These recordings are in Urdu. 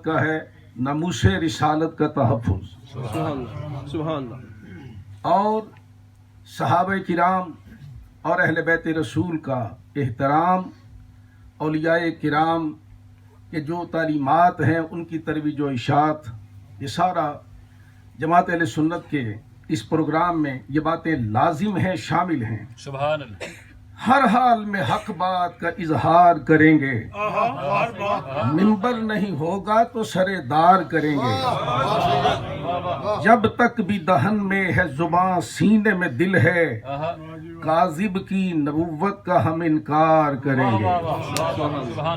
کا ہے ناموس رسالت کا تحفظ سبحان اللہ اور صحابہ کرام اور اہل بیت رسول کا احترام، اولیاء کرام کے جو تعلیمات ہیں ان کی ترویج و اشاعت، یہ سارا جماعت اہل سنت کے اس پروگرام میں یہ باتیں لازم ہیں، شامل ہیں۔ سبحان اللہ۔ ہر حال میں حق بات کا اظہار کریں گے، منبر نہیں ہوگا تو سرے دار کریں گے، جب تک بھی دہن میں ہے زباں سینے میں دل ہے، کاذب کی نبوت کا ہم انکار کریں گے۔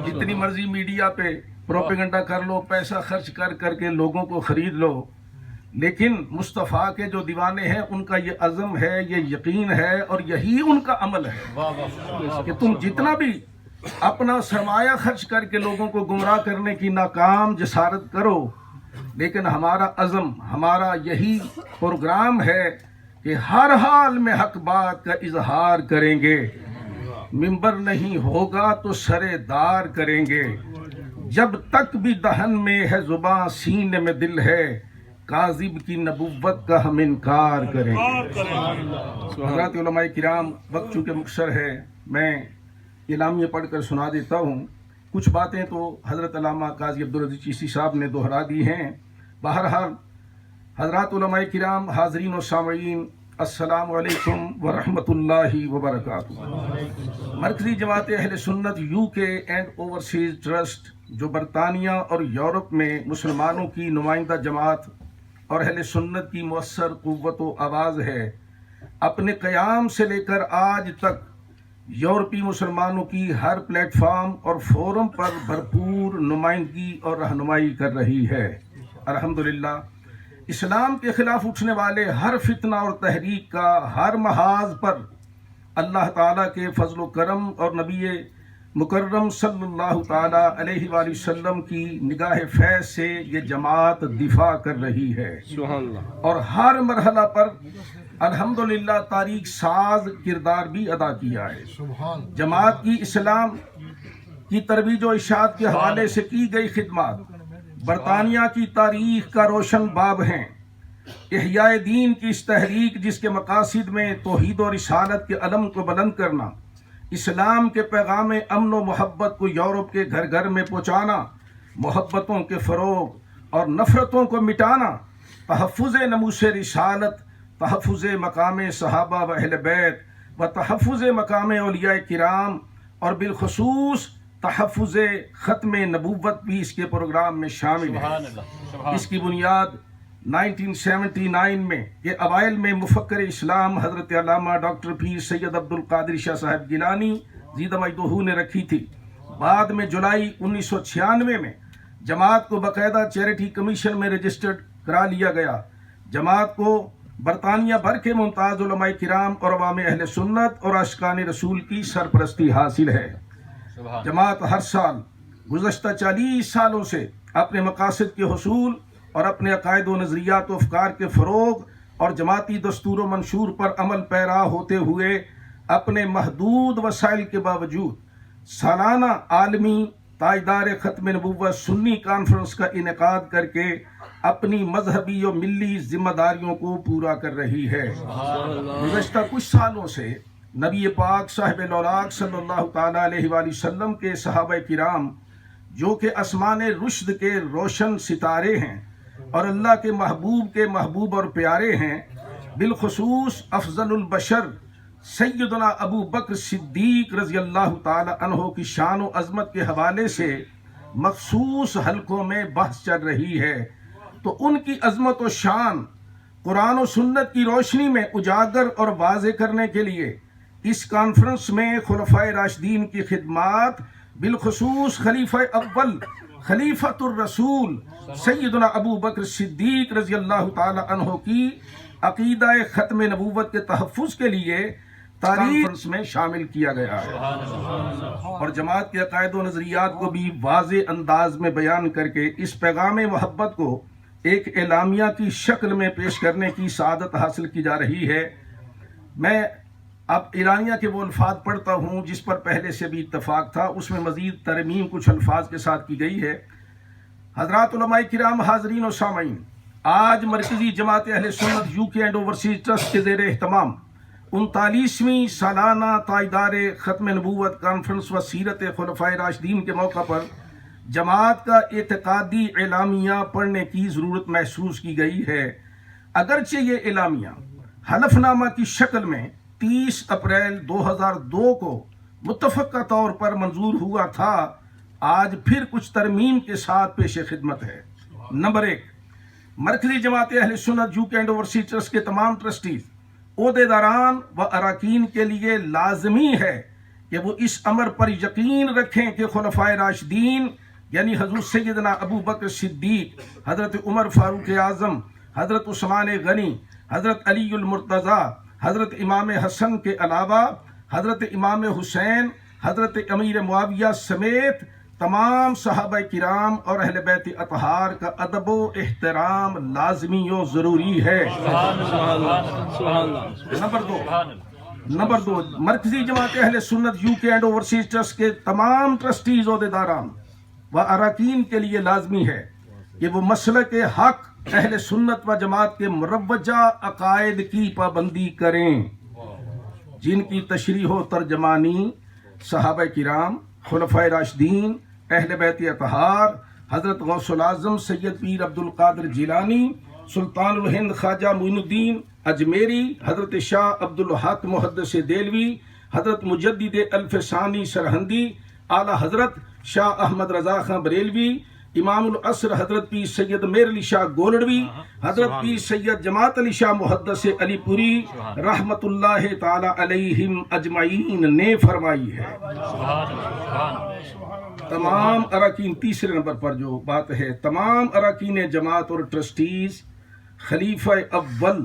جتنی مرضی میڈیا پہ پروپیگنڈا کر لو، پیسہ خرچ کر کر کے لوگوں کو خرید لو، لیکن مصطفیٰ کے جو دیوانے ہیں ان کا یہ عزم ہے، یہ یقین ہے اور یہی ان کا عمل ہے کہ تم جتنا بھی اپنا سرمایہ خرچ کر کے لوگوں کو گمراہ کرنے کی ناکام جسارت کرو، لیکن ہمارا عزم، ہمارا یہی پروگرام ہے کہ ہر حال میں حق بات کا اظہار کریں گے، منبر نہیں ہوگا تو سرے دار کریں گے، جب تک بھی دہن میں ہے زباں سینے میں دل ہے، کاذب کی نبوت کا ہم انکار کریں گے۔ حضرات علماء کرام، وقت چونکہ مختصر ہے، میں اعلامیہ پڑھ کر سنا دیتا ہوں۔ کچھ باتیں تو حضرت علامہ قاضی عبدالعزیز چشتی صاحب نے دہرا دی ہیں۔ بہرحال حضرات علماء کرام، حاضرین و سامعین، السلام علیکم ورحمۃ اللہ وبرکاتہ۔ مرکزی جماعت اہل سنت یو کے اینڈ اوورسیز ٹرسٹ، جو برطانیہ اور یورپ میں مسلمانوں کی نمائندہ جماعت اور اہل سنت کی مؤثر قوت و آواز ہے، اپنے قیام سے لے کر آج تک یورپی مسلمانوں کی ہر پلیٹ فارم اور فورم پر بھرپور نمائندگی اور رہنمائی کر رہی ہے۔ الحمدللہ اسلام کے خلاف اٹھنے والے ہر فتنہ اور تحریک کا ہر محاذ پر اللہ تعالیٰ کے فضل و کرم اور نبی مکرم صلی اللہ تعالی علیہ وآلہ وسلم کی نگاہ فیض سے یہ جماعت دفاع کر رہی ہے، سبحان اللہ، اور ہر مرحلہ پر الحمدللہ تاریخ ساز کردار بھی ادا کیا ہے۔ جماعت کی اسلام کی ترویج و اشاعت کے حوالے سے کی گئی خدمات برطانیہ کی تاریخ کا روشن باب ہیں۔ احیاء دین کی اس تحریک، جس کے مقاصد میں توحید و رسالت کے علم کو بلند کرنا، اسلام کے پیغام امن و محبت کو یورپ کے گھر گھر میں پہنچانا، محبتوں کے فروغ اور نفرتوں کو مٹانا، تحفظ ناموس رسالت، تحفظ مقام صحابہ و اہل بیت و تحفظ مقام اولیاء کرام، اور بالخصوص تحفظ ختم نبوت بھی اس کے پروگرام میں شامل ہے۔ اس کی بنیاد 1979 میں کے اوائل میں مفکر اسلام حضرت علامہ ڈاکٹر پیر سید عبدالقادر شاہ صاحب گیلانی زیدہ مجدہ نے رکھی تھی۔ بعد میں جولائی 1996 میں جماعت کو باقاعدہ چیریٹی کمیشن میں رجسٹرڈ کرا لیا گیا۔ جماعت کو برطانیہ بھر کے ممتاز علماء کرام اور عوام اہل سنت اور عاشقان رسول کی سرپرستی حاصل ہے۔ جماعت ہر سال گزشتہ 40 سالوں سے اپنے مقاصد کے حصول اور اپنے عقائد و نظریات و افکار کے فروغ اور جماعتی دستور و منشور پر عمل پیرا ہوتے ہوئے اپنے محدود وسائل کے باوجود سالانہ عالمی تاجدار ختم نبوت سنی کانفرنس کا انعقاد کر کے اپنی مذہبی و ملی ذمہ داریوں کو پورا کر رہی ہے۔ گزشتہ کچھ سالوں سے نبی پاک صاحب الاولاق صلی اللہ تعالی علیہ وآلہ وسلم کے صحابہ کرام، جو کہ اسمان رشد کے روشن ستارے ہیں اور اللہ کے محبوب اور پیارے ہیں، بالخصوص افضل البشر سیدنا ابو بکر صدیق رضی اللہ تعالی عنہ کی شان و عظمت کے حوالے سے مخصوص حلقوں میں بحث چل رہی ہے، تو ان کی عظمت و شان قرآن و سنت کی روشنی میں اجاگر اور واضح کرنے کے لیے اس کانفرنس میں خلفائے راشدین کی خدمات، بالخصوص خلیفہ اول خلیفۃ الرسول سیدنا ابو بکر صدیق رضی اللہ تعالی عنہ کی عقیدہ ختم نبوت کے تحفظ کے لیے کانفرنس میں شامل کیا گیا ہے، اور جماعت کے عقائد و نظریات کو بھی واضح انداز میں بیان کر کے اس پیغام محبت کو ایک اعلامیہ کی شکل میں پیش کرنے کی سعادت حاصل کی جا رہی ہے۔ میں اب اعلامیہ کے وہ الفاظ پڑھتا ہوں جس پر پہلے سے بھی اتفاق تھا، اس میں مزید ترمیم کچھ الفاظ کے ساتھ کی گئی ہے۔ حضرات علماء کرام، حاضرین و سامعین، آج مرکزی جماعت اہل سنت یو کے اینڈ اوورسیز ٹرسٹ کے زیر اہتمام 39ویں سالانہ تاجدار ختم نبوت کانفرنس و سیرت خلفائے راشدین کے موقع پر جماعت کا اعتقادی اعلامیہ پڑھنے کی ضرورت محسوس کی گئی ہے۔ اگرچہ یہ اعلامیہ حلف نامہ کی شکل میں 30 اپریل 2002 کو متفقہ طور پر منظور ہوا تھا، آج پھر کچھ ترمیم کے ساتھ پیش خدمت ہے۔ نمبر 1، مرکزی جماعت اہل سنت یو کے اینڈ اوورسیز ٹرسٹ کے تمام ٹرسٹیز، عہدیداران و اراکین کے لیے لازمی ہے کہ وہ اس امر پر یقین رکھیں کہ خلفائے راشدین یعنی حضرت سیدنا ابو بکر صدیق، حضرت عمر فاروق اعظم، حضرت عثمان غنی، حضرت علی المرتضیٰ، حضرت امام حسن کے علاوہ حضرت امام حسین، حضرت امیر معاویہ سمیت تمام صحابہ کرام اور اہل بیت اطہار کا ادب و احترام لازمی و ضروری ہے۔ نمبر دو، مرکزی جماعت اہل سنت یو کے اینڈ اوورسیز ٹرسٹ کے تمام ٹرسٹیز، عہدیداران و اراکین کے لیے لازمی ہے کہ وہ مسلک حق اہل سنت و جماعت کے مروجہ عقائد کی پابندی کریں، جن کی تشریح و ترجمانی صحابہ کرام، خلفائے راشدین، اہل بیت اطہار، حضرت غوث العظم سید پیر عبد القادر جیلانی، سلطان الہند خواجہ معین الدین اجمیری، حضرت شاہ عبد الحق محدث دہلوی، حضرت مجدد الف ثانی سرہندی، اعلیٰ حضرت شاہ احمد رضا خان بریلوی، امام العصر حضرت پیر سید میر علی شاہ گولڑوی، حضرت پیر سید جماعت علی شاہ محدث علی پوری رحمت اللہ تعالی علیہم اجمعین نے فرمائی ہے۔ تمام اراکین، تیسرے نمبر پر جو بات ہے، تمام اراکین جماعت اور ٹرسٹیز خلیفہ اول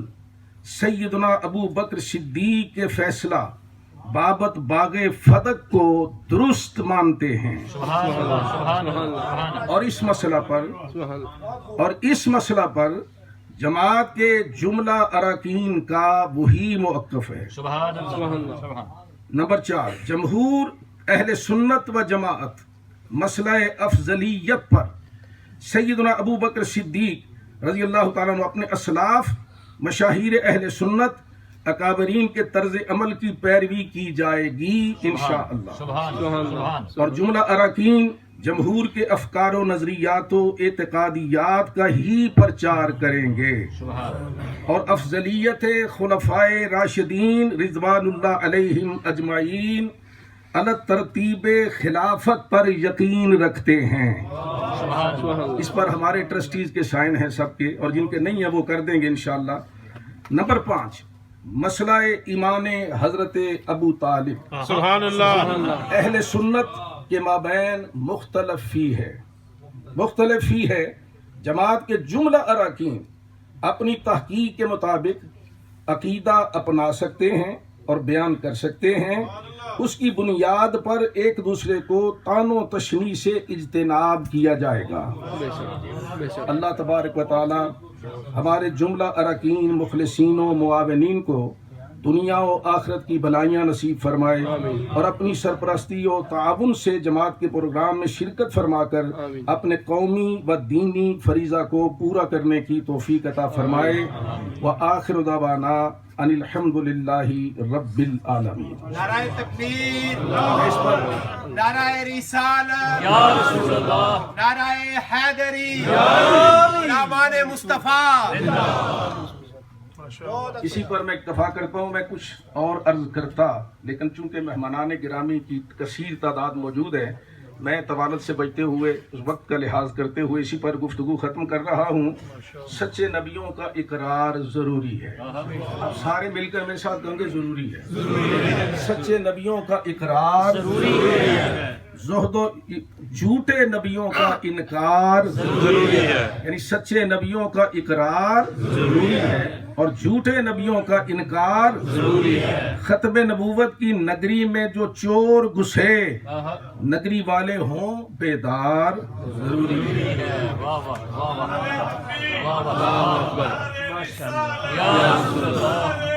سیدنا ابو بکر صدیق کے فیصلہ بابت باغ فدق کو درست مانتے ہیں، اور اس مسئلہ پر جماعت کے جملہ اراکین کا وہی موقف ہے۔ نمبر 4، جمہور اہل سنت و جماعت مسئلہ افضلیت پر سیدنا ابو بکر صدیق رضی اللہ تعالیٰ عنہ اپنے اسلاف مشاہیر اہل سنت اکابرین کے طرز عمل کی پیروی کی جائے گی انشاءاللہ، اور جملہ اراکین جمہور کے افکار و نظریات و اعتقادیات کا ہی پرچار کریں گے، اور افضلیت خلفائے راشدین رضوان اللہ علیہم اجمعین علی ترتیب خلافت پر یقین رکھتے ہیں۔ اس پر ہمارے ٹرسٹیز کے سائن ہیں سب کے، اور جن کے نہیں ہیں وہ کر دیں گے انشاءاللہ۔ نمبر 5، مسئلہ ایمان حضرت ابو طالب سبحان اللہ اہل سنت کے مابین مختلف فی ہے۔ جماعت کے جملہ اراکین اپنی تحقیق کے مطابق عقیدہ اپنا سکتے ہیں اور بیان کر سکتے ہیں، اس کی بنیاد پر ایک دوسرے کو طعن و تشنیع سے اجتناب کیا جائے گا۔ اللہ تبارک و تعالی ہمارے جملہ اراکین، مخلصین و معاونین کو دنیا و آخرت کی بھلائیاں نصیب فرمائے، اور اپنی سرپرستی و تعاون سے جماعت کے پروگرام میں شرکت فرما کر اپنے قومی و دینی فریضہ کو پورا کرنے کی توفیق عطا فرمائے۔ وآخر دعوانا ان الحمد للہ رب العالمین۔ نعرہ تکبیر، نعرہ رسالت، نعرہ حیدری، نعمان مصطفیٰ۔ اسی پر میں اکتفا کرتا ہوں، میں کچھ اور عرض کرتا، لیکن چونکہ مہمانان گرامی کی کثیر تعداد موجود ہے، میں طوالت سے بچتے ہوئے اس وقت کا لحاظ کرتے ہوئے اسی پر گفتگو ختم کر رہا ہوں۔ سچے نبیوں کا اقرار ضروری ہے، اب سارے مل کر میرے ساتھ کہیں گے ضروری ہے۔ سچے نبیوں کا اقرار ضروری ہے، زہد و جھوٹے نبیوں کا انکار ضروری ہے، یعنی سچے نبیوں کا اقرار ضروری ہے اور جھوٹے نبیوں کا انکار ضروری ہے۔ ختم نبوت کی نگری میں جو چور گھسے، نگری والے ہوں بیدار ضروری ہے۔ یا رسول اللہ۔